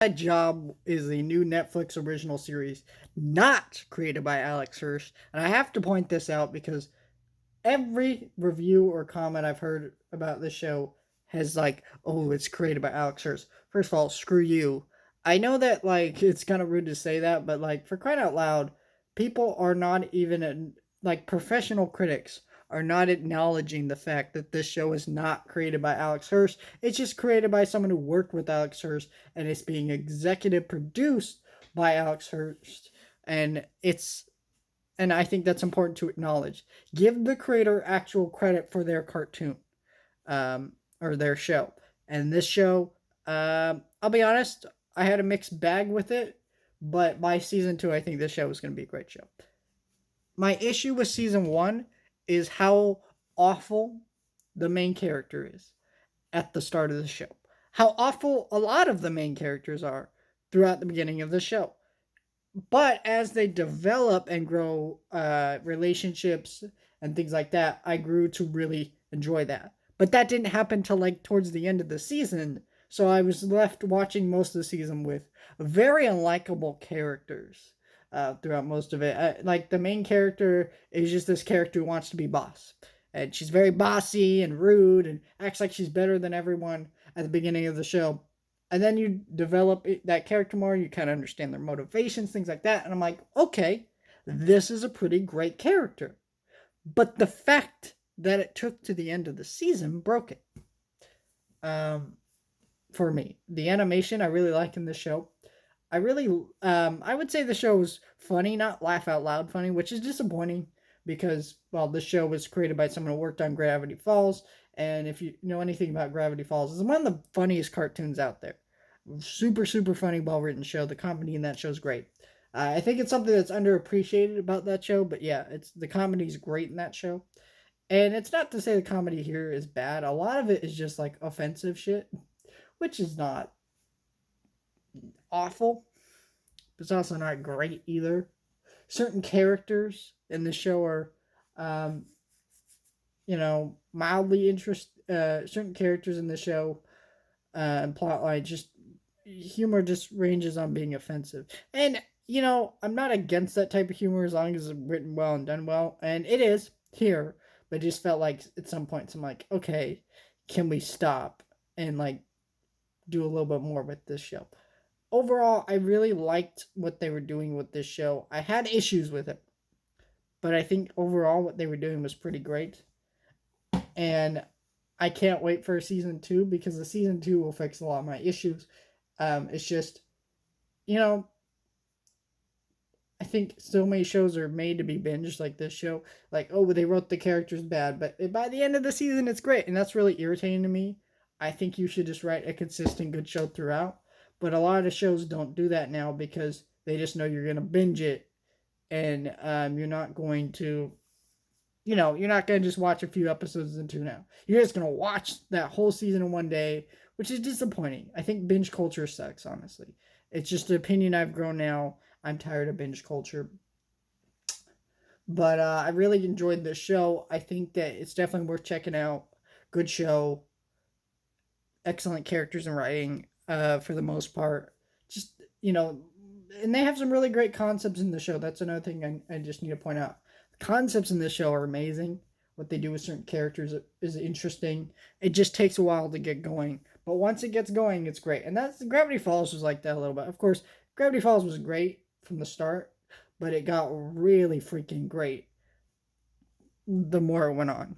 My Job is a new Netflix original series not created by Alex Hirsch. And I have to point this out because every review or comment I've heard about this show has like, oh, it's created by Alex Hirsch. First of all, screw you. I know that like it's kind of rude to say that, but like for crying out loud, people are not even like professional critics are not acknowledging the fact that this show is not created by Alex Hirsch. It's just created by someone who worked with Alex Hirsch, and it's being executive produced by Alex Hirsch. And it's and I think that's important to acknowledge. Give the creator actual credit for their cartoon, or their show. And this show, I'll be honest, I had a mixed bag with it, but by season two, I think this show is going to be a great show. My issue with season one is how awful the main character is at the start of the show. How awful a lot of the main characters are throughout the beginning of the show. But as they develop and grow relationships and things like that, I grew to really enjoy that. But that didn't happen till like towards the end of the season. So I was left watching most of the season with very unlikable characters throughout most of it. Like the main character is just this character who wants to be boss. And she's very bossy and rude and acts like she's better than everyone at the beginning of the show. And then you develop that character more, you kind of understand their motivations, things like that. And I'm like, okay, this is a pretty great character. But the fact that it took to the end of the season broke it. For me, the animation I really like in the show. I would say the show was funny, not laugh out loud funny, which is disappointing because, well, the show was created by someone who worked on Gravity Falls. And if you know anything about Gravity Falls, it's one of the funniest cartoons out there. Super, super funny, well written show. The comedy in that show is great. I think it's something that's underappreciated about that show, but yeah, it's the comedy is great in that show. And it's not to say the comedy here is bad. A lot of it is just like offensive shit, which is not awful. It's also not great either. Certain characters in the show are, um, mildly interest. Certain characters in the show and plotline just humor just ranges on being offensive. And I'm not against that type of humor as long as it's written well and done well, and it is here. But it just felt like at some points I'm like, okay, can we stop and like do a little bit more with this show? Overall, I really liked what they were doing with this show. I had issues with it, but I think overall what they were doing was pretty great. And I can't wait for season two because the season two will fix a lot of my issues. It's just, you know, I think so many shows are made to be binged, like this show. Like, oh, they wrote the characters bad, but by the end of the season, it's great, and that's really irritating to me. I think you should just write a consistent, good show throughout. But a lot of shows don't do that now because they just know you're gonna binge it, and you're not going to, you're not gonna just watch a few episodes and tune out. You're just gonna watch that whole season in one day, which is disappointing. I think binge culture sucks, honestly. It's just an opinion I've grown now. I'm tired of binge culture. But I really enjoyed this show. I think that it's definitely worth checking out. Good show. Excellent characters and writing for the most part. Just, and they have some really great concepts in the show. That's another thing I just need to point out. The concepts in this show are amazing. What they do with certain characters is interesting. It just takes a while to get going. But once it gets going, it's great. And that's Gravity Falls was like that a little bit. Of course, Gravity Falls was great from the start, but it got really freaking great the more it went on.